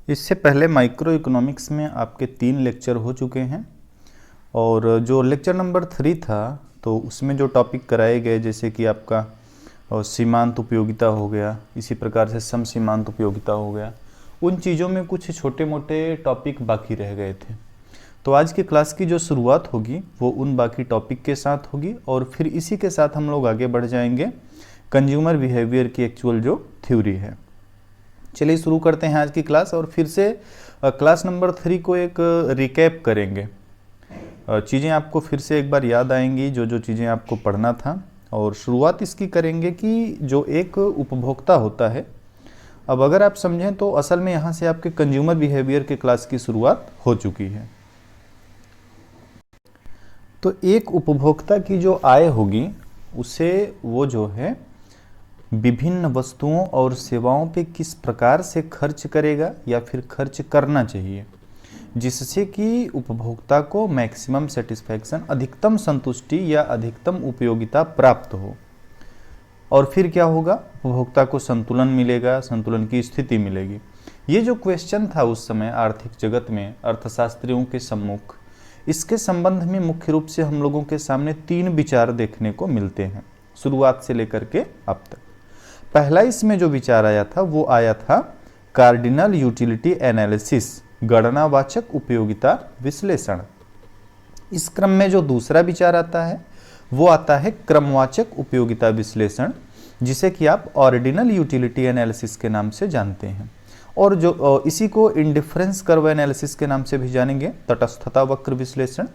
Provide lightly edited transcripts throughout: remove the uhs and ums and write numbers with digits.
इससे पहले micro economics में आपके 3 लेक्चर हो चुके हैं और जो लेक्चर नंबर 3 था तो उसमें जो टॉपिक कराए गए जैसे कि आपका सीमांत उपयोगिता हो गया, इसी प्रकार से सम सीमांत उपयोगिता हो गया, उन चीज़ों में कुछ छोटे मोटे टॉपिक बाकी रह गए थे। तो आज की क्लास की जो शुरुआत होगी वो उन बाकी टॉपिक के साथ होगी और फिर इसी के साथ हम लोग आगे बढ़ जाएंगे कंज्यूमर बिहेवियर की एक्चुअल जो थ्योरी है। चलिए शुरू करते हैं आज की क्लास और फिर से क्लास नंबर 3 को एक रिकैप करेंगे। चीज़ें आपको फिर से एक बार याद आएंगी जो जो चीज़ें आपको पढ़ना था, और शुरुआत इसकी करेंगे कि जो एक उपभोक्ता होता है, अब अगर आप समझें तो असल में यहाँ से आपके कंज्यूमर बिहेवियर के क्लास की शुरुआत हो चुकी है। तो एक उपभोक्ता की जो आय होगी उसे वो जो है विभिन्न वस्तुओं और सेवाओं पे किस प्रकार से खर्च करेगा या फिर खर्च करना चाहिए जिससे कि उपभोक्ता को मैक्सिमम सेटिस्फैक्शन, अधिकतम संतुष्टि या अधिकतम उपयोगिता प्राप्त हो। और फिर क्या होगा, उपभोक्ता को संतुलन मिलेगा, संतुलन की स्थिति मिलेगी। ये जो क्वेश्चन था उस समय आर्थिक जगत में अर्थशास्त्रियों के सम्मुख, इसके संबंध में मुख्य रूप से हम लोगों के सामने 3 विचार देखने को मिलते हैं शुरुआत से लेकर के अब तक। पहला इसमें जो विचार आया था वो आया था कार्डिनल यूटिलिटी एनालिसिस, गणनावाचक उपयोगिता विश्लेषण। इस क्रम में जो दूसरा विचार आता है वो आता है क्रमवाचक उपयोगिता विश्लेषण, जिसे कि आप ऑर्डिनल यूटिलिटी एनालिसिस के नाम से जानते हैं, और जो इसी को इंडिफरेंस कर्व एनालिसिस के नाम से भी जानेंगे, तटस्थता वक्र विश्लेषण।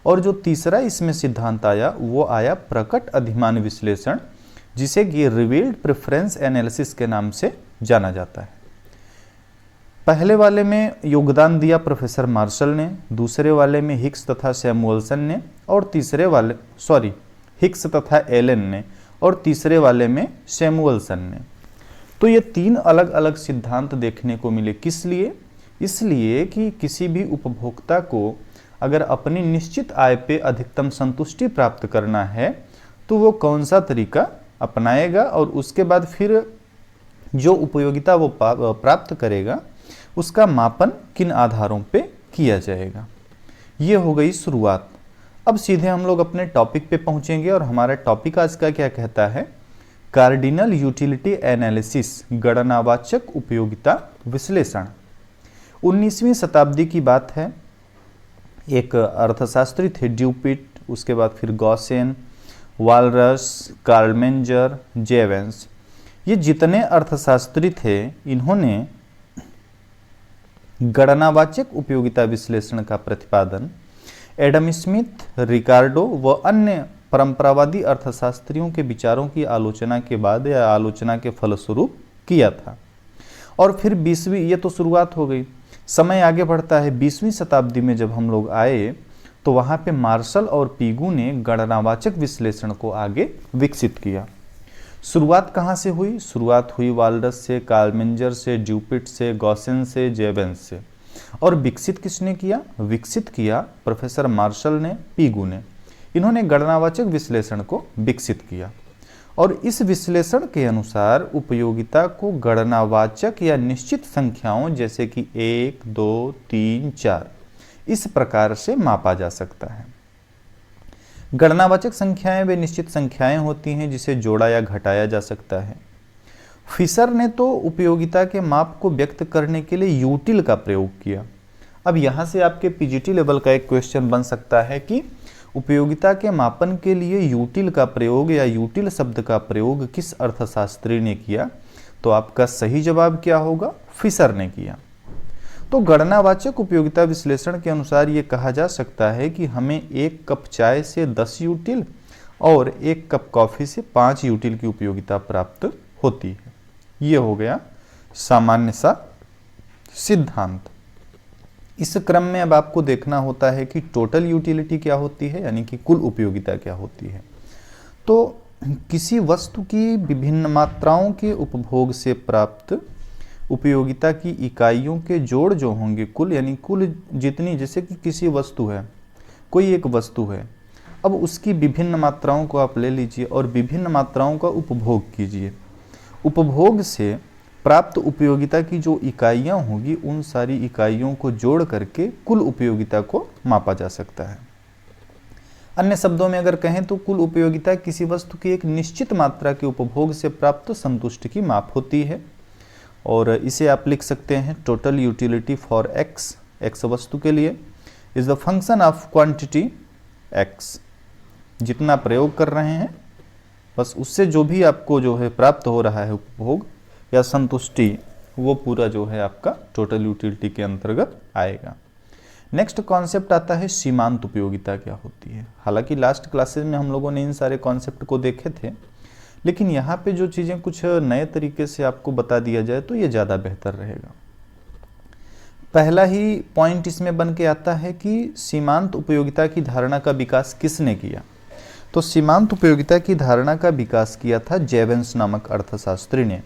और जो तीसरा इसमें सिद्धांत आया वो आया प्रकट अधिमान विश्लेषण, जिसे कि रिवील्ड प्रेफरेंस एनालिसिस के नाम से जाना जाता है। पहले वाले में योगदान दिया प्रोफेसर मार्शल ने, दूसरे वाले में हिक्स तथा सैमुअल्सन ने, और हिक्स तथा एलन ने, और तीसरे वाले में सैमुअल्सन ने। तो ये 3 अलग अलग सिद्धांत देखने को मिले। किस लिए? इसलिए कि किसी भी उपभोक्ता को अगर अपनी निश्चित आय पे अधिकतम संतुष्टि प्राप्त करना है तो वो कौन सा तरीका अपनाएगा और उसके बाद फिर जो उपयोगिता वो प्राप्त करेगा उसका मापन किन आधारों पे किया जाएगा। ये हो गई शुरुआत। अब सीधे हम लोग अपने टॉपिक पे पहुंचेंगे और हमारा टॉपिक आज का क्या कहता है, कार्डिनल यूटिलिटी एनालिसिस, गणनावाचक उपयोगिता विश्लेषण। 19वीं शताब्दी की बात है। एक अर्थशास्त्री थे ड्यूपिट, उसके बाद फिर गॉसेन, वालरस, कार्ल मेंजर, जेवेंस, ये जितने अर्थशास्त्री थे इन्होंने गणनावाचक उपयोगिता विश्लेषण का प्रतिपादन एडम स्मिथ, रिकार्डो व अन्य परंपरावादी अर्थशास्त्रियों के विचारों की आलोचना के बाद या आलोचना के फलस्वरूप किया था। और फिर 20वीं, ये तो शुरुआत हो गई, समय आगे बढ़ता है। 20वीं शताब्दी में जब हम लोग आए तो वहाँ पे मार्शल और पीगू ने गणनावाचक विश्लेषण को आगे विकसित किया। शुरुआत कहाँ से हुई? शुरुआत हुई वाल्डस से, कार्ल मेंजर से, ड्यूपिट से, गॉसेन से, जेवेंस से। और विकसित किसने किया? विकसित किया प्रोफेसर मार्शल ने, पीगू ने। इन्होंने गणनावाचक विश्लेषण को विकसित किया और इस विश्लेषण के अनुसार उपयोगिता को गणनावाचक या निश्चित संख्याओं जैसे कि 1, 2, 3, 4 इस प्रकार से मापा जा सकता है। गणनावाचक संख्याएं वे निश्चित संख्याएं होती हैं जिसे जोड़ा या घटाया जा सकता है। फिशर ने तो उपयोगिता के माप को व्यक्त करने के लिए यूटिल का प्रयोग किया। अब यहाँ से आपके पीजीटी लेवल का एक क्वेश्चन बन सकता है कि उपयोगिता के मापन के लिए यूटिल का प्रयोग या यूटिल शब्द का प्रयोग किस अर्थशास्त्री ने किया? तो आपका सही जवाब क्या होगा? फिशर ने किया। तो गणनावाचक उपयोगिता विश्लेषण के अनुसार ये कहा जा सकता है कि हमें 1 कप चाय से 10 यूटिल और 1 कप कॉफी से 5 यूटिल की उपयोगिता प्राप्त होती है। ये हो गया सामान्य सा सिद्धांत। इस क्रम में अब आपको देखना होता है कि टोटल यूटिलिटी क्या होती है, यानी कि कुल उपयोगिता क्या होती है। तो किसी वस्तु की विभिन्न मात्राओं के उपभोग से प्राप्त उपयोगिता की इकाइयों के जोड़ जो होंगे कुल, यानी कुल जितनी, जैसे कि किसी वस्तु है, कोई एक वस्तु है, अब उसकी विभिन्न मात्राओं को आप ले लीजिए और विभिन्न मात्राओं का उपभोग कीजिए। उपभोग से प्राप्त उपयोगिता की जो इकाइयां होगी उन सारी इकाइयों को जोड़ करके कुल उपयोगिता को मापा जा सकता है। अन्य शब्दों में अगर कहें तो कुल उपयोगिता किसी वस्तु की एक निश्चित मात्रा के उपभोग से प्राप्त संतुष्टि की माप होती है, और इसे आप लिख सकते हैं total utility for x, x वस्तु के लिए, is the function of quantity x. जितना प्रयोग कर रहे हैं बस उससे जो भी आपको जो है प्राप्त हो रहा है उपभोग या संतुष्टि, वो पूरा जो है आपका टोटल यूटिलिटी के अंतर्गत आएगा। नेक्स्ट कॉन्सेप्ट आता है सीमांत उपयोगिता क्या होती है। हालांकि लास्ट क्लासेस में हम लोगों ने इन सारे कॉन्सेप्ट को देखे थे, लेकिन यहाँ पे जो चीज़ें कुछ नए तरीके से आपको बता दिया जाए तो ये ज़्यादा बेहतर रहेगा। पहला ही पॉइंट इसमें बन के आता है कि सीमांत उपयोगिता की धारणा का विकास किसने किया। तो सीमांत उपयोगिता की धारणा का विकास किया था जेवेंस नामक अर्थशास्त्री ने,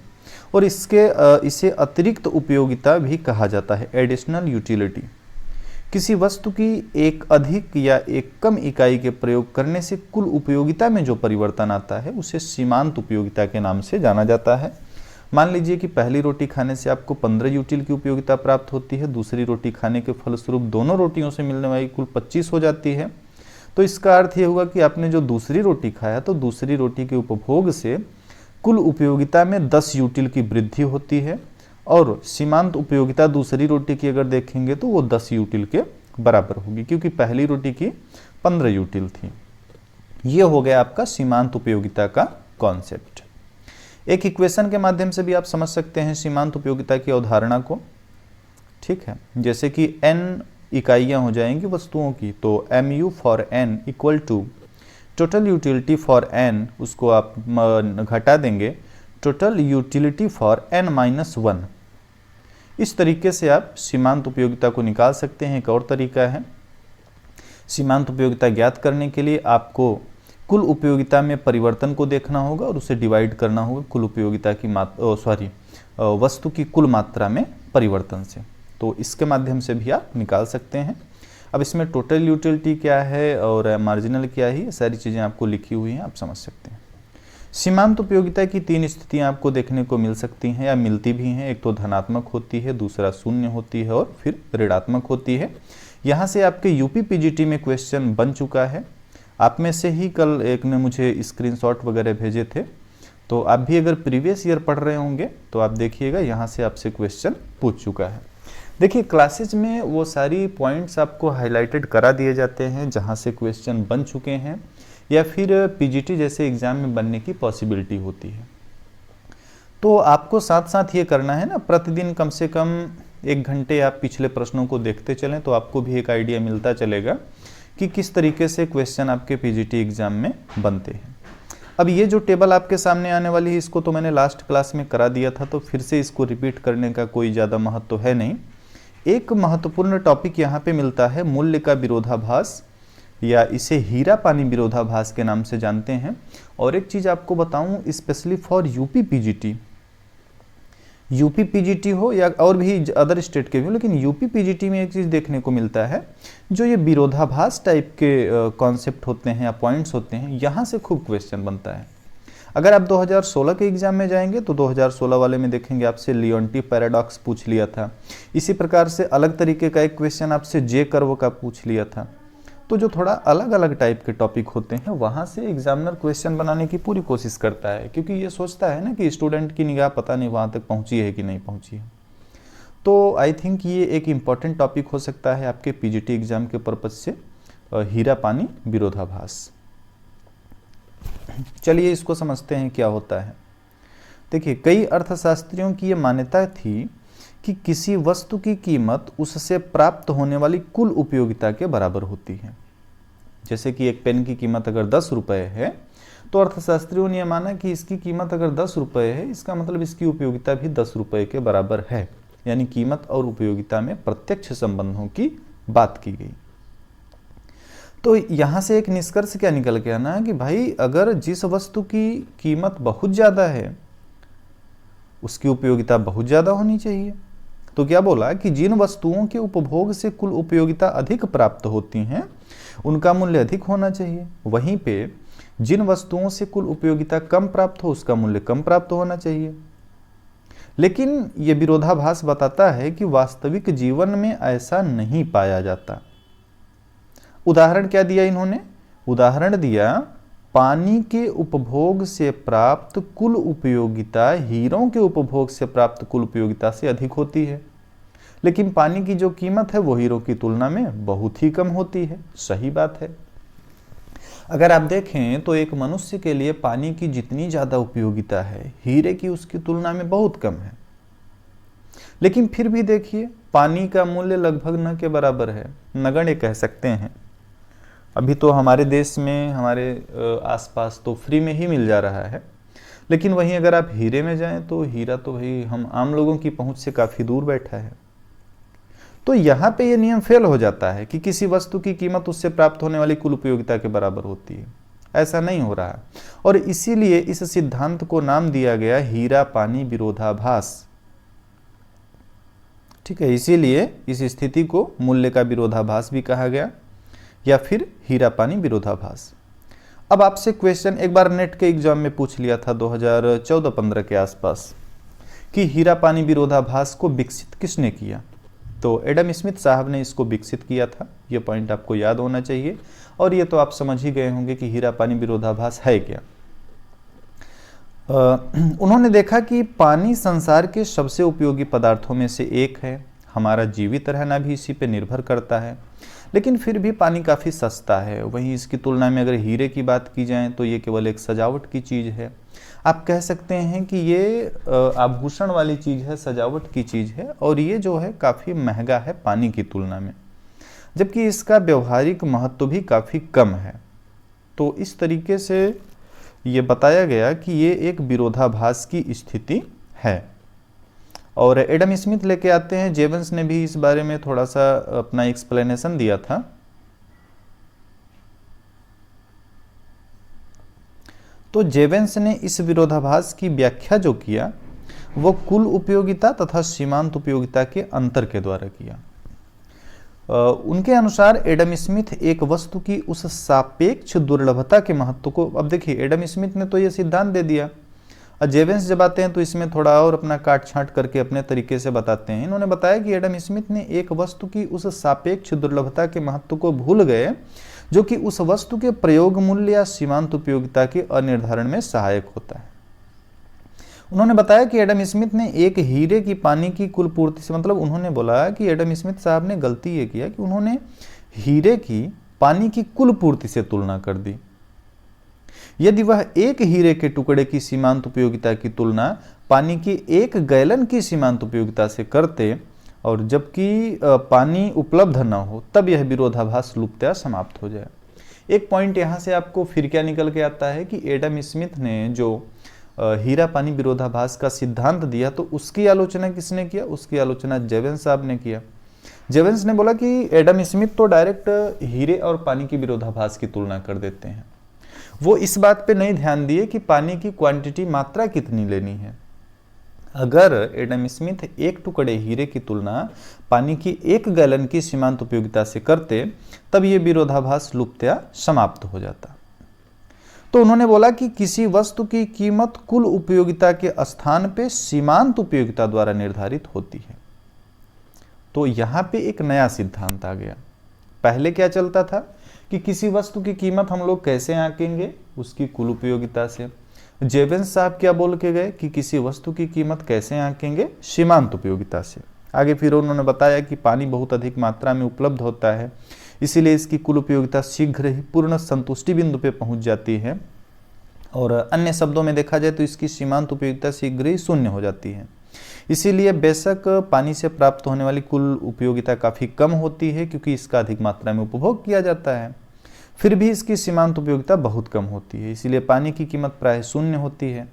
और इसे अतिरिक्त उपयोगिता भी कहा जाता है, एडिशनल यूटिलिटी। किसी वस्तु की एक अधिक या एक कम इकाई के प्रयोग करने से कुल उपयोगिता में जो परिवर्तन आता है उसे सीमांत उपयोगिता के नाम से जाना जाता है। मान लीजिए कि पहली रोटी खाने से आपको 15 यूटिल की उपयोगिता प्राप्त होती है, दूसरी रोटी खाने के फलस्वरूप दोनों रोटियों से मिलने वाली कुल 25 हो जाती है। तो इसका अर्थ ये होगा कि आपने जो दूसरी रोटी खाया तो दूसरी रोटी के उपभोग से कुल उपयोगिता में 10 यूटिल की वृद्धि होती है, और सीमांत उपयोगिता दूसरी रोटी की अगर देखेंगे तो वो 10 यूटिल के बराबर होगी, क्योंकि पहली रोटी की 15 यूटिल थी। ये हो गया आपका सीमांत उपयोगिता का कॉन्सेप्ट। एक इक्वेशन के माध्यम से भी आप समझ सकते हैं सीमांत उपयोगिता की अवधारणा को। ठीक है, जैसे कि n इकाइयां हो जाएंगी वस्तुओं की, तो mu for n equal to total utility for n, उसको आप घटा देंगे टोटल यूटिलिटी फॉर n-1। इस तरीके से आप सीमांत उपयोगिता को निकाल सकते हैं। एक और तरीका है, सीमांत उपयोगिता ज्ञात करने के लिए आपको कुल उपयोगिता में परिवर्तन को देखना होगा और उसे डिवाइड करना होगा कुल उपयोगिता की वस्तु की कुल मात्रा में परिवर्तन से। तो इसके माध्यम से भी आप निकाल सकते हैं। अब इसमें टोटल यूटिलिटी क्या है और मार्जिनल क्या है, ये सारी चीज़ें आपको लिखी हुई हैं, आप समझ सकते हैं। सीमांत उपयोगिता की 3 स्थितियां आपको देखने को मिल सकती हैं या मिलती भी हैं। एक तो धनात्मक होती है, दूसरा शून्य होती है और फिर ऋणात्मक होती है। यहाँ से आपके यूपी पीजीटी में क्वेश्चन बन चुका है। आप में से ही कल एक ने मुझे स्क्रीनशॉट वगैरह भेजे थे, तो आप भी अगर प्रीवियस ईयर पढ़ रहे होंगे तो आप देखिएगा यहाँ से आपसे क्वेश्चन पूछ चुका है। देखिए क्लासेज में वो सारी पॉइंट्स आपको हाईलाइटेड करा दिए जाते हैं जहाँ से क्वेश्चन बन चुके हैं या फिर पीजीटी जैसे एग्जाम में बनने की पॉसिबिलिटी होती है। तो आपको साथ साथ ये करना है ना, प्रतिदिन कम से कम 1 घंटे आप पिछले प्रश्नों को देखते चलें, तो आपको भी एक आइडिया मिलता चलेगा कि किस तरीके से क्वेश्चन आपके पीजीटी एग्जाम में बनते हैं। अब ये जो टेबल आपके सामने आने वाली है, इसको तो मैंने लास्ट क्लास में करा दिया था, तो फिर से इसको रिपीट करने का कोई ज़्यादा महत्व तो है नहीं। एक महत्वपूर्ण टॉपिक यहाँ पे मिलता है मूल्य का विरोधाभास, या इसे हीरा पानी विरोधाभास के नाम से जानते हैं। और एक चीज़ आपको बताऊं, स्पेशली फॉर यूपी पीजीटी हो या और भी अदर स्टेट के भी हो, लेकिन यूपी पीजीटी में एक चीज़ देखने को मिलता है, जो ये विरोधाभास टाइप के कॉन्सेप्ट होते हैं या पॉइंट्स होते हैं, यहाँ से खूब क्वेश्चन बनता है। अगर आप 2016 के एग्जाम में जाएंगे तो 2016 वाले में देखेंगे आपसे लियोन्टी पैराडॉक्स पूछ लिया था। इसी प्रकार से अलग तरीके का एक क्वेश्चन आपसे जे कर्व का पूछ लिया था। तो जो थोड़ा अलग अलग टाइप के टॉपिक होते हैं, वहाँ से एग्जामिनर क्वेश्चन बनाने की पूरी कोशिश करता है, क्योंकि ये सोचता है ना कि स्टूडेंट की निगाह पता नहीं वहाँ तक पहुँची है कि नहीं पहुँची है। तो आई थिंक ये एक इम्पॉर्टेंट टॉपिक हो सकता है आपके पीजीटी एग्जाम के पर्पज से, हीरा पानी विरोधाभास। चलिए इसको समझते हैं क्या होता है। देखिए, कई अर्थशास्त्रियों की ये मान्यता थी कि किसी वस्तु की कीमत उससे प्राप्त होने वाली कुल उपयोगिता के बराबर होती है। जैसे कि एक पेन की कीमत अगर 10 रुपये है, तो अर्थशास्त्रियों ने माना कि इसकी कीमत अगर 10 रुपये है, इसका मतलब इसकी उपयोगिता भी 10 रुपये के बराबर है। यानी कीमत और उपयोगिता में प्रत्यक्ष संबंधों की बात की गई। तो यहाँ से एक निष्कर्ष क्या निकल के आना है कि भाई, अगर जिस वस्तु की कीमत बहुत ज़्यादा है उसकी उपयोगिता बहुत ज़्यादा होनी चाहिए। तो क्या बोला कि जिन वस्तुओं के उपभोग से कुल उपयोगिता अधिक प्राप्त होती हैं उनका मूल्य अधिक होना चाहिए। वहीं पे जिन वस्तुओं से कुल उपयोगिता कम प्राप्त हो उसका मूल्य कम प्राप्त होना चाहिए। लेकिन ये विरोधाभास बताता है कि वास्तविक जीवन में ऐसा नहीं पाया जाता। उदाहरण क्या दिया इन्होंने? उदाहरण दिया, पानी के उपभोग से प्राप्त कुल उपयोगिता हीरों के उपभोग से प्राप्त कुल उपयोगिता से अधिक होती है, लेकिन पानी की जो कीमत है वो हीरों की तुलना में बहुत ही कम होती है। सही बात है। अगर आप देखें तो एक मनुष्य के लिए पानी की जितनी ज्यादा उपयोगिता है, हीरे की उसकी तुलना में बहुत कम है। लेकिन फिर भी देखिए, पानी का मूल्य लगभग न के बराबर है, नगण्य कह सकते हैं। अभी तो हमारे देश में, हमारे आसपास तो फ्री में ही मिल जा रहा है, लेकिन वहीं अगर आप हीरे में जाएं तो हीरा तो भाई हम आम लोगों की पहुंच से काफी दूर बैठा है। तो यहाँ पे ये नियम फेल हो जाता है कि किसी वस्तु की कीमत उससे प्राप्त होने वाली कुल उपयोगिता के बराबर होती है। ऐसा नहीं हो रहा, और इसीलिए इस सिद्धांत को नाम दिया गया हीरा पानी विरोधाभास। ठीक है, इसीलिए इस स्थिति को मूल्य का विरोधाभास भी कहा गया, या फिर हीरा पानी विरोधाभास। अब आपसे क्वेश्चन एक बार नेट के एग्जाम में पूछ लिया था 2014-15 के आसपास कि हीरा पानी विरोधाभास को विकसित किसने किया? तो एडम स्मिथ साहब ने इसको विकसित किया था। ये पॉइंट आपको याद होना चाहिए, और ये तो आप समझ ही गए होंगे कि हीरा पानी विरोधाभास है क्या। उन्होंने देखा कि पानी संसार के सबसे उपयोगी पदार्थों में से एक है, हमारा जीवित रहना भी इसी पे निर्भर करता है, लेकिन फिर भी पानी काफ़ी सस्ता है। वहीं इसकी तुलना में अगर हीरे की बात की जाए तो ये केवल एक सजावट की चीज़ है। आप कह सकते हैं कि ये आभूषण वाली चीज़ है, सजावट की चीज़ है, और ये जो है काफ़ी महंगा है पानी की तुलना में, जबकि इसका व्यवहारिक महत्व भी काफ़ी कम है। तो इस तरीके से ये बताया गया कि ये एक विरोधाभास की स्थिति है। और एडम स्मिथ लेके आते हैं, जेवंस ने भी इस बारे में थोड़ा सा अपना एक्सप्लेनेशन दिया था। तो जेवंस ने इस विरोधाभास की व्याख्या जो किया वो कुल उपयोगिता तथा सीमांत उपयोगिता के अंतर के द्वारा किया। उनके अनुसार एडम स्मिथ एक वस्तु की उस सापेक्ष दुर्लभता के महत्व को, अब देखिए एडम स्मिथ ने तो ये सिद्धांत दे दिया, और जेवंस जब आते हैं तो इसमें थोड़ा और अपना काट छांट करके अपने तरीके से बताते हैं। इन्होंने बताया कि एडम स्मिथ ने एक वस्तु की उस सापेक्ष दुर्लभता के महत्व को भूल गए जो कि उस वस्तु के प्रयोग मूल्य या सीमांत उपयोगिता के अनिर्धारण में सहायक होता है। उन्होंने बताया कि एडम स्मिथ ने एक हीरे की पानी की कुल पूर्ति से, मतलब उन्होंने बोला कि एडम स्मिथ साहब ने गलती ये किया कि उन्होंने हीरे की पानी की कुल पूर्ति से तुलना कर दी। यदि वह एक हीरे के टुकड़े की सीमांत उपयोगिता की तुलना पानी की 1 गैलन की सीमांत उपयोगिता से करते, और जबकि पानी उपलब्ध न हो, तब यह विरोधाभास लुप्तया समाप्त हो जाए। एक पॉइंट यहाँ से आपको फिर क्या निकल के आता है कि एडम स्मिथ ने जो हीरा पानी विरोधाभास का सिद्धांत दिया, तो उसकी आलोचना किसने किया? उसकी आलोचना जेवंस साहब ने किया। जेवंस ने बोला कि एडम स्मिथ तो डायरेक्ट हीरे और पानी की विरोधाभास की तुलना कर देते हैं, वो इस बात पे नहीं ध्यान दिए कि पानी की क्वांटिटी, मात्रा कितनी लेनी है। अगर एडम स्मिथ एक टुकड़े हीरे की तुलना पानी की 1 गैलन की सीमांत उपयोगिता से करते, तब ये विरोधाभास लुप्तया समाप्त हो जाता। तो उन्होंने बोला कि किसी वस्तु की कीमत कुल उपयोगिता के स्थान पे सीमांत उपयोगिता द्वारा निर्धारित होती है। तो यहां पे एक नया सिद्धांत आ गया। पहले क्या चलता था कि किसी वस्तु की कीमत हम लोग कैसे आंकेंगे? उसकी कुल उपयोगिता से। जेवंस साहब क्या बोल के गए कि किसी वस्तु की कीमत कैसे आंकेंगे? सीमांत उपयोगिता से। आगे फिर उन्होंने बताया कि पानी बहुत अधिक मात्रा में उपलब्ध होता है, इसीलिए इसकी कुल उपयोगिता शीघ्र ही पूर्ण संतुष्टि बिंदु पे पहुंच जाती है, और अन्य शब्दों में देखा जाए तो इसकी सीमांत उपयोगिता शीघ्र ही शून्य हो जाती है। इसीलिए बेशक पानी से प्राप्त होने वाली कुल उपयोगिता काफ़ी कम होती है, क्योंकि इसका अधिक मात्रा में उपभोग किया जाता है, फिर भी इसकी सीमांत उपयोगिता बहुत कम होती है, इसीलिए पानी की कीमत प्राय शून्य होती है।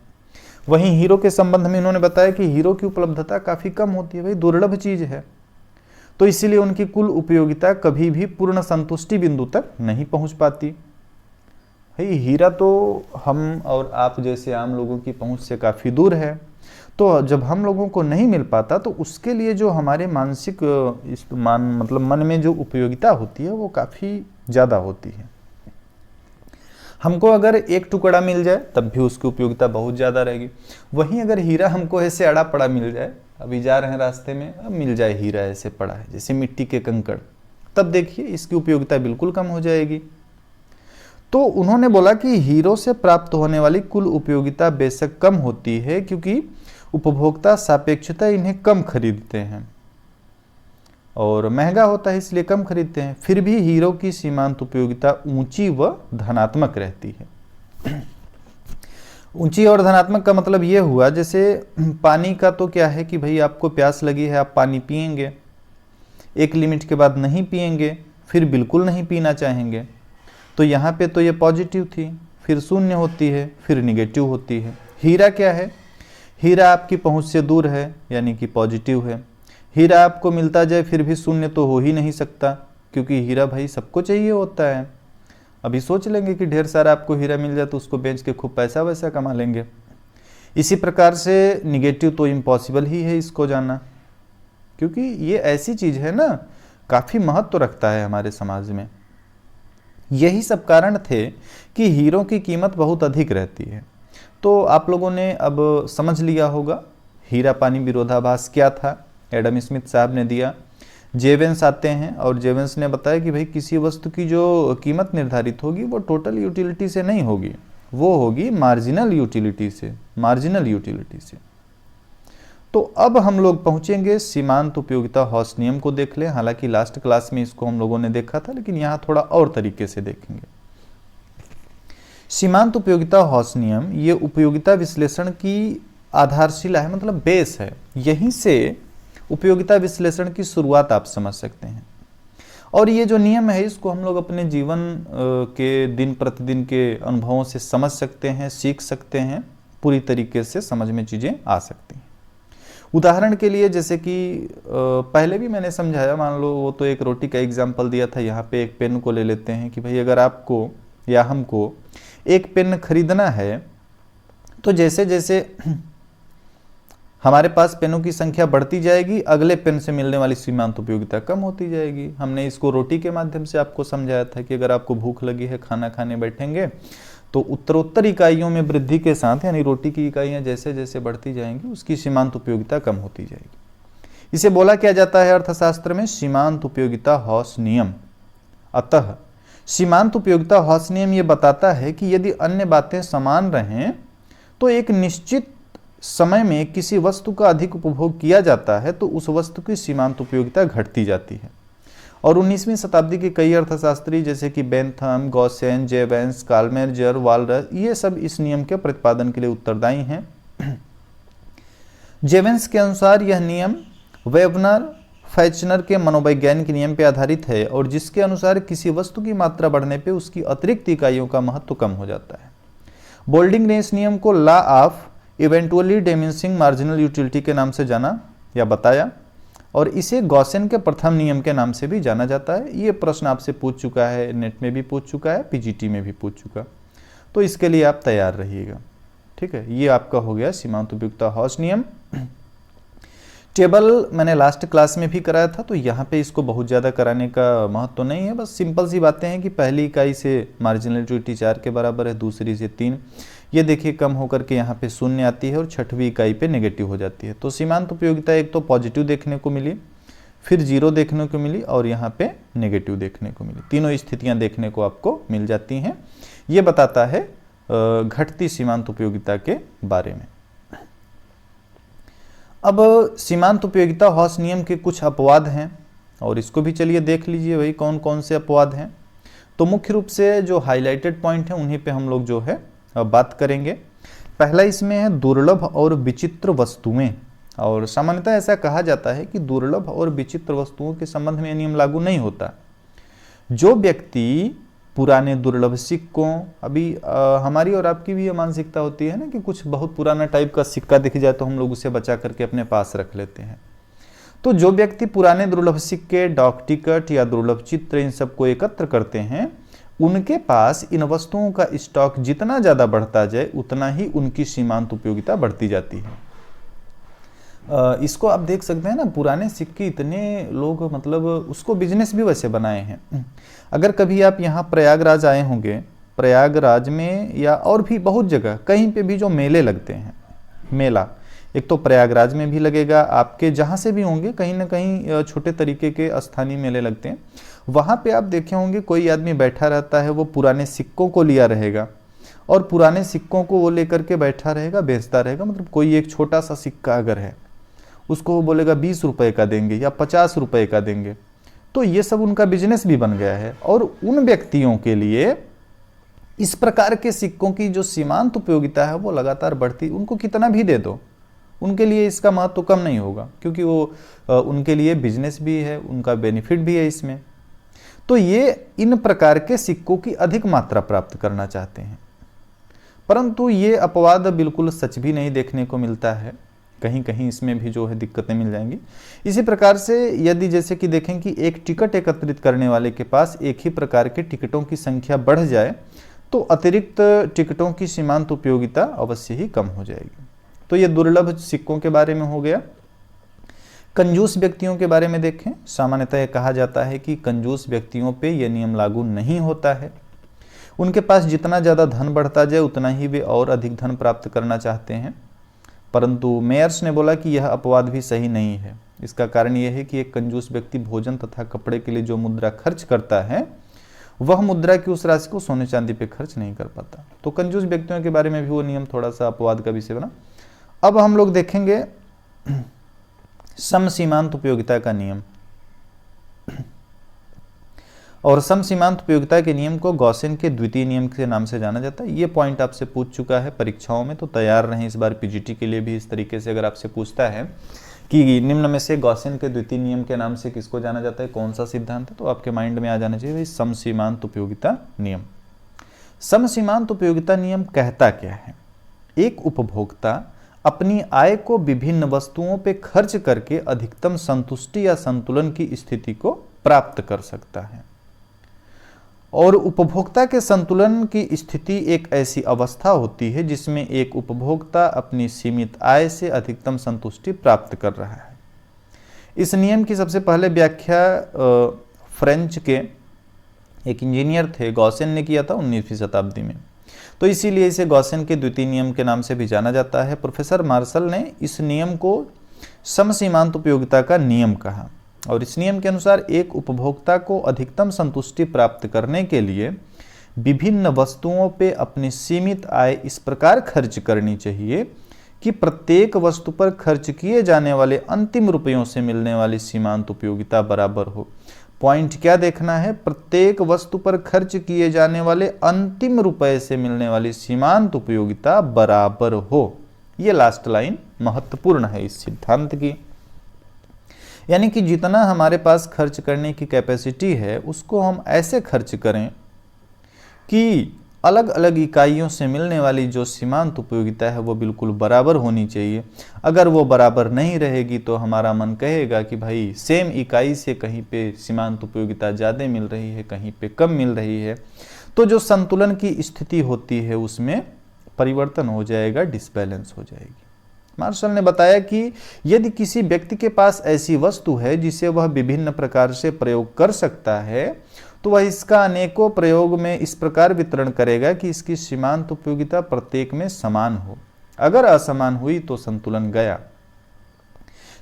वहीं हीरो के संबंध में इन्होंने बताया कि हीरो की उपलब्धता काफ़ी कम होती है, भाई दुर्लभ चीज़ है, तो इसीलिए उनकी कुल उपयोगिता कभी भी पूर्ण संतुष्टि बिंदु तक नहीं पहुंच पाती। भाई हीरा तो हम और आप जैसे आम लोगों की पहुंच से काफ़ी दूर है, तो जब हम लोगों को नहीं मिल पाता तो उसके लिए जो हमारे मानसिक मतलब मन में जो उपयोगिता होती है वो काफ़ी ज़्यादा होती है। हमको अगर एक टुकड़ा मिल जाए तब भी उसकी उपयोगिता बहुत ज़्यादा रहेगी। वहीं अगर हीरा हमको ऐसे अड़ा पड़ा मिल जाए, अभी जा रहे हैं रास्ते में, अब मिल जाए हीरा ऐसे पड़ा है जैसे मिट्टी के कंकड़, तब देखिए इसकी उपयोगिता बिल्कुल कम हो जाएगी। तो उन्होंने बोला कि हीरो से प्राप्त होने वाली कुल उपयोगिता बेशक कम होती है क्योंकि उपभोक्ता सापेक्षता इन्हें कम खरीदते हैं और महंगा होता है इसलिए कम खरीदते हैं, फिर भी हीरो की सीमांत उपयोगिता ऊंची व धनात्मक रहती है। ऊंची और धनात्मक का मतलब ये हुआ, जैसे पानी का तो क्या है कि भाई आपको प्यास लगी है, आप पानी पिएंगे, एक लिमिट के बाद नहीं पिएंगे, फिर बिल्कुल नहीं पीना चाहेंगे। तो यहाँ पे तो ये पॉजिटिव थी, फिर शून्य होती है, फिर निगेटिव होती है। हीरा क्या है? हीरा आपकी पहुँच से दूर है यानी कि पॉजिटिव है। हीरा आपको मिलता जाए फिर भी शून्य तो हो ही नहीं सकता, क्योंकि हीरा भाई सबको चाहिए होता है। अभी सोच लेंगे कि ढेर सारा आपको हीरा मिल जाए तो उसको बेच के खूब पैसा वैसा कमा लेंगे। इसी प्रकार से निगेटिव तो इम्पॉसिबल ही है इसको जानना, क्योंकि ये ऐसी चीज़ है ना, काफ़ी महत्व रखता है हमारे समाज में। यही सब कारण थे कि हीरो की कीमत बहुत अधिक रहती है। तो आप लोगों ने अब समझ लिया होगा हीरा पानी विरोधाभास क्या था, एडम स्मिथ साहब ने दिया। जेवेंस आते हैं और जेवेंस ने बताया कि भाई किसी वस्तु की जो कीमत निर्धारित होगी वो टोटल यूटिलिटी से नहीं होगी, वो होगी मार्जिनल यूटिलिटी से, मार्जिनल यूटिलिटी से। तो अब हम लोग पहुंचेंगे सीमांत उपयोगिता हॉस नियम को देख लें। हालांकि लास्ट क्लास में इसको हम लोगों ने देखा था, लेकिन यहाँ थोड़ा और तरीके से देखेंगे। सीमांत उपयोगिता हॉस नियम ये उपयोगिता विश्लेषण की आधारशिला है, मतलब बेस है। यहीं से उपयोगिता विश्लेषण की शुरुआत आप समझ सकते हैं। और ये जो नियम है इसको हम लोग अपने जीवन के दिन प्रतिदिन के अनुभवों से समझ सकते हैं, सीख सकते हैं, पूरी तरीके से समझ में चीज़ें आ सकती हैं। उदाहरण के लिए जैसे कि पहले भी मैंने समझाया, मान लो वो तो एक रोटी का एग्जाम्पल दिया था, यहाँ पे एक पेन को ले लेते हैं कि भाई अगर आपको या हमको एक पेन खरीदना है तो जैसे जैसे हमारे पास पेनों की संख्या बढ़ती जाएगी, अगले पेन से मिलने वाली सीमांत उपयोगिता कम होती जाएगी। हमने इसको रोटी के माध्यम से आपको समझाया था कि अगर आपको भूख लगी है, खाना खाने बैठेंगे, तो उत्तरोत्तर इकाइयों में वृद्धि के साथ यानी रोटी की इकाइयाँ जैसे जैसे बढ़ती जाएंगी उसकी सीमांत उपयोगिता कम होती जाएगी। इसे बोला क्या जाता है अर्थशास्त्र में? सीमांत उपयोगिता हॉस नियम। अतः सीमांत उपयोगिता हॉस नियम ये बताता है कि यदि अन्य बातें समान रहें तो एक निश्चित समय में किसी वस्तु का अधिक उपभोग किया जाता है तो उस वस्तु की सीमांत उपयोगिता घटती जाती है। और 19वीं शताब्दी के कई अर्थशास्त्री जैसे कि बेंथम, गॉसेन, जेवेंस, काल्मेर्जर, वालरस, ये सब इस नियम के प्रतिपादन के लिए उत्तरदायी हैं। जेवेंस के अनुसार यह नियम वेबनर फैचनर के मनोवैज्ञानिक नियम पर आधारित है और जिसके अनुसार किसी वस्तु की मात्रा बढ़ने पर उसकी अतिरिक्त इकाइयों का महत्व कम हो जाता है। बोल्डिंग ने इस नियम को law of eventually diminishing marginal utility के नाम से जाना या बताया, और इसे गॉसेन के प्रथम नियम के नाम से भी जाना जाता है। ये प्रश्न आपसे पूछ चुका है, नेट में भी पूछ चुका है, पीजीटी में भी पूछ चुका, तो इसके लिए आप तैयार रहिएगा। ठीक है, ये आपका हो गया सीमांत उपयोगिता हॉस नियम। टेबल मैंने लास्ट क्लास में भी कराया था, तो यहाँ पे इसको बहुत ज़्यादा कराने का महत्व तो नहीं है। बस सिंपल सी बातें हैं कि पहली इकाई से मार्जिनल यूटिलिटी 4 के बराबर है, दूसरी से 3। ये देखिए कम होकर के यहाँ पे शून्य आती है और छठवीं इकाई पे नेगेटिव हो जाती है। तो सीमांत उपयोगिता एक तो पॉजिटिव देखने को मिली, फिर 0 देखने को मिली और यहाँ पे नेगेटिव देखने को मिली। तीनों स्थितियाँ देखने को आपको मिल जाती हैं। ये बताता है घटती सीमांत उपयोगिता के बारे में। अब सीमांत उपयोगिता हॉस नियम के कुछ अपवाद हैं और इसको भी चलिए देख लीजिए भाई कौन कौन से अपवाद हैं। तो मुख्य रूप से जो हाईलाइटेड पॉइंट है उन्हीं पे हम लोग जो है बात करेंगे। पहला इसमें है दुर्लभ और विचित्र वस्तुएं। और सामान्यतः ऐसा कहा जाता है कि दुर्लभ और विचित्र वस्तुओं के संबंध में नियम लागू नहीं होता। जो व्यक्ति पुराने दुर्लभ सिक्कों, अभी हमारी और आपकी भी ये मानसिकता होती है ना कि कुछ बहुत पुराना टाइप का सिक्का दिख जाए तो हम लोग उसे बचा करके अपने पास रख लेते हैं। तो जो व्यक्ति पुराने दुर्लभ सिक्के, डाक टिकट या दुर्लभ चित्र इन सबको एकत्र करते हैं, उनके पास इन वस्तुओं का स्टॉक जितना ज़्यादा बढ़ता जाए उतना ही उनकी सीमांत उपयोगिता बढ़ती जाती है। इसको आप देख सकते हैं ना, पुराने सिक्के इतने लोग मतलब उसको बिजनेस भी वैसे बनाए हैं। अगर कभी आप यहाँ प्रयागराज आए होंगे प्रयागराज में या और भी बहुत जगह कहीं पे भी जो मेले लगते हैं, मेला एक तो प्रयागराज में भी लगेगा, आपके जहाँ से भी होंगे कहीं ना कहीं छोटे तरीके के स्थानीय मेले लगते हैं, वहाँ पे आप देखे होंगे कोई आदमी बैठा रहता है, वो पुराने सिक्कों को लिया रहेगा और पुराने सिक्कों को वो लेकर के बैठा रहेगा, बेचता रहेगा। मतलब कोई एक छोटा सा सिक्का अगर है उसको वो बोलेगा 20 रुपए का देंगे या 50 रुपए का देंगे, तो ये सब उनका बिजनेस भी बन गया है। और उन व्यक्तियों के लिए इस प्रकार के सिक्कों की जो सीमांत उपयोगिता है वो लगातार बढ़ती, उनको कितना भी दे दो उनके लिए इसका महत्व कम नहीं होगा, क्योंकि वो उनके लिए बिजनेस भी है, उनका बेनिफिट भी है इसमें। तो ये इन प्रकार के सिक्कों की अधिक मात्रा प्राप्त करना चाहते हैं, परंतु ये अपवाद बिल्कुल सच भी नहीं देखने को मिलता है, कहीं कहीं इसमें भी जो है दिक्कतें मिल जाएंगी। इसी प्रकार से यदि जैसे कि देखें कि एक टिकट एकत्रित करने वाले के पास एक ही प्रकार के टिकटों की संख्या बढ़ जाए तो अतिरिक्त टिकटों की सीमांत उपयोगिता अवश्य ही कम हो जाएगी। तो ये दुर्लभ सिक्कों के बारे में हो गया। कंजूस व्यक्तियों के बारे में देखें, सामान्यतः यह कहा जाता है कि कंजूस व्यक्तियों पे यह नियम लागू नहीं होता है। उनके पास जितना ज़्यादा धन बढ़ता जाए उतना ही वे और अधिक धन प्राप्त करना चाहते हैं, परंतु मेयर्स ने बोला कि यह अपवाद भी सही नहीं है। इसका कारण यह है कि एक कंजूस व्यक्ति भोजन तथा कपड़े के लिए जो मुद्रा खर्च करता है वह मुद्रा की उस राशि को सोने चांदी पे खर्च नहीं कर पाता। तो कंजूस व्यक्तियों के बारे में भी वो नियम थोड़ा सा अपवाद का विषय बना। अब हम लोग देखेंगे समसीमांत उपयोगिता का नियम। और समसीमांत उपयोगिता के नियम को गॉसेन के द्वितीय नियम के नाम से जाना जाता है। ये पॉइंट आपसे पूछ चुका है परीक्षाओं में, तो तैयार रहें इस बार पीजीटी के लिए भी। इस तरीके से अगर आपसे पूछता है कि निम्न में से गॉसेन के द्वितीय नियम के नाम से किसको जाना जाता है, कौन सा सिद्धांत है, तो आपके माइंड में आ जाना चाहिए भाई समसीमांत उपयोगिता नियम। समसीमांत उपयोगिता नियम कहता क्या है? एक उपभोक्ता अपनी आय को विभिन्न वस्तुओं पे खर्च करके अधिकतम संतुष्टि या संतुलन की स्थिति को प्राप्त कर सकता है। और उपभोक्ता के संतुलन की स्थिति एक ऐसी अवस्था होती है जिसमें एक उपभोक्ता अपनी सीमित आय से अधिकतम संतुष्टि प्राप्त कर रहा है। इस नियम की सबसे पहले व्याख्या फ्रेंच के एक इंजीनियर थे गॉसेन ने किया था 19वीं शताब्दी में, तो इसीलिए इसे गॉसेन के द्वितीय नियम के नाम से भी जाना जाता है। प्रोफेसर मार्शल ने इस नियम को समसीमांत उपयोगिता का नियम कहा और इस नियम के अनुसार एक उपभोक्ता को अधिकतम संतुष्टि प्राप्त करने के लिए विभिन्न वस्तुओं पे अपनी सीमित आय इस प्रकार खर्च करनी चाहिए कि प्रत्येक वस्तु पर खर्च किए जाने वाले अंतिम रुपयों से मिलने वाली सीमांत उपयोगिता बराबर हो। पॉइंट क्या देखना है? प्रत्येक वस्तु पर खर्च किए जाने वाले अंतिम रुपए से मिलने वाली सीमांत उपयोगिता बराबर हो। ये लास्ट लाइन महत्वपूर्ण है इस सिद्धांत की। यानी कि जितना हमारे पास खर्च करने की कैपेसिटी है उसको हम ऐसे खर्च करें कि अलग अलग इकाइयों से मिलने वाली जो सीमांत उपयोगिता है वो बिल्कुल बराबर होनी चाहिए। अगर वो बराबर नहीं रहेगी तो हमारा मन कहेगा कि भाई सेम इकाई से कहीं पे सीमांत उपयोगिता ज़्यादा मिल रही है, कहीं पे कम मिल रही है, तो जो संतुलन की स्थिति होती है उसमें परिवर्तन हो जाएगा, डिसबैलेंस हो जाएगी। मार्शल ने बताया कि यदि किसी व्यक्ति के पास ऐसी वस्तु है जिसे वह विभिन्न प्रकार से प्रयोग कर सकता है तो वह इसका अनेकों प्रयोग में इस प्रकार वितरण करेगा कि इसकी सीमांत उपयोगिता प्रत्येक में समान हो। अगर असमान हुई तो संतुलन गया।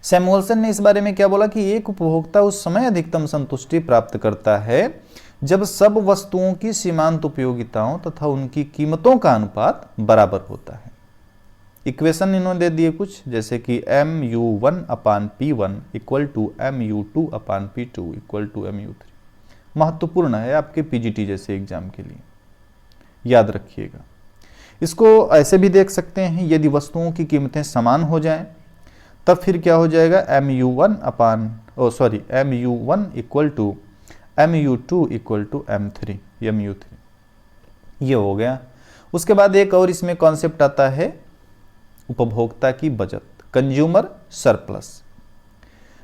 सैमुअल्सन ने इस बारे में क्या बोला कि एक उपभोक्ता उस समय अधिकतम संतुष्टि प्राप्त करता है जब सब वस्तुओं की सीमांत उपयोगिताओं तथा उनकी कीमतों का अनुपात बराबर होता है। इक्वेशन इन्होंने दे दिए कुछ, जैसे कि mu1/p1 equal to mu2/p2 equal to mu3। महत्वपूर्ण है आपके पीजीटी जैसे एग्जाम के लिए, याद रखिएगा। इसको ऐसे भी देख सकते हैं, यदि वस्तुओं की कीमतें समान हो जाएं तब फिर क्या हो जाएगा mu1 equal to mu2 equal to mu3। ये हो गया। उसके बाद एक और इसमें कॉन्सेप्ट आता है उपभोक्ता की बचत, कंज्यूमर सरप्लस।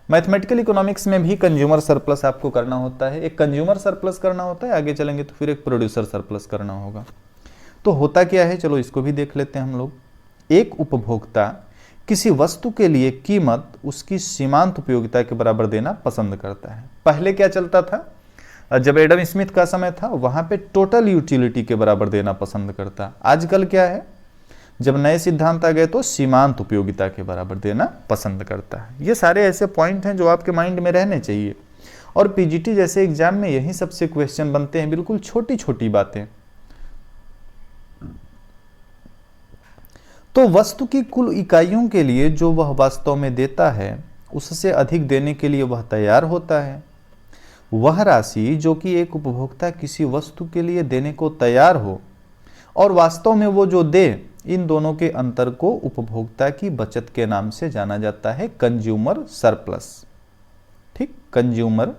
मैथमेटिकल इकोनॉमिक्स में भी कंज्यूमर सरप्लस आपको करना होता है। एक कंज्यूमर सरप्लस करना होता है, आगे चलेंगे तो फिर एक प्रोड्यूसर सरप्लस करना होगा। तो होता क्या है, चलो इसको भी देख लेते हैं हम लोग। एक उपभोक्ता किसी वस्तु के लिए कीमत उसकी सीमांत उपयोगिता के बराबर देना पसंद करता है। पहले क्या चलता था, जब एडम स्मिथ का समय था वहां पे टोटल यूटिलिटी के बराबर देना पसंद करता। आजकल क्या है, जब नए सिद्धांत आ गए तो सीमांत उपयोगिता के बराबर देना पसंद करता है। ये सारे ऐसे पॉइंट हैं जो आपके माइंड में रहने चाहिए, और पीजीटी जैसे एग्जाम में यही सबसे क्वेश्चन बनते हैं, बिल्कुल छोटी छोटी बातें। तो वस्तु की कुल इकाइयों के लिए जो वह वास्तव में देता है उससे अधिक देने के लिए वह तैयार होता है। वह राशि जो कि एक उपभोक्ता किसी वस्तु के लिए देने को तैयार हो और वास्तव में वो जो दे, इन दोनों के अंतर को उपभोक्ता की बचत के नाम से जाना जाता है कंज्यूमर सरप्लस। ठीक, कंज्यूमर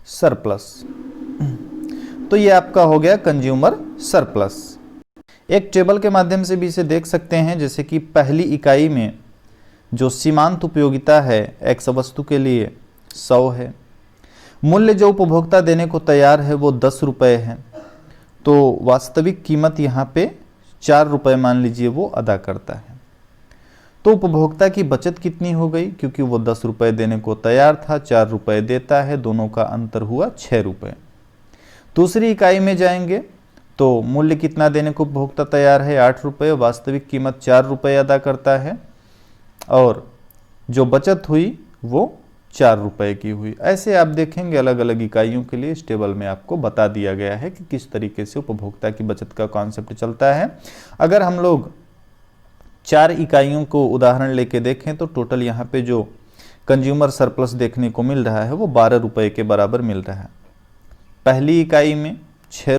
सरप्लस। तो ये आपका हो गया कंज्यूमर सरप्लस। एक टेबल के माध्यम से भी इसे देख सकते हैं, जैसे कि पहली इकाई में जो सीमांत उपयोगिता है एक्स वस्तु के लिए 100 है, मूल्य जो उपभोक्ता देने को तैयार है वो 10 रुपये है, तो वास्तविक कीमत यहाँ पे 4 रुपये मान लीजिए वो अदा करता है। तो उपभोक्ता की बचत कितनी हो गई, क्योंकि वो 10 रुपये देने को तैयार था, 4 रुपये देता है, दोनों का अंतर हुआ 6 रुपये। दूसरी इकाई में जाएंगे तो मूल्य कितना देने को उपभोक्ता तैयार है, 8 रुपये, वास्तविक कीमत 4 रुपये अदा करता है, और जो बचत हुई वो 4 रुपये की हुई। ऐसे आप देखेंगे अलग अलग इकाइयों के लिए इस टेबल में आपको बता दिया गया है कि किस तरीके से उपभोक्ता की बचत का कॉन्सेप्ट चलता है। अगर हम लोग 4 इकाइयों को उदाहरण लेके देखें तो टोटल यहाँ पे जो कंज्यूमर सरप्लस देखने को मिल रहा है वो 12 रुपये के बराबर मिल रहा है। पहली इकाई में 6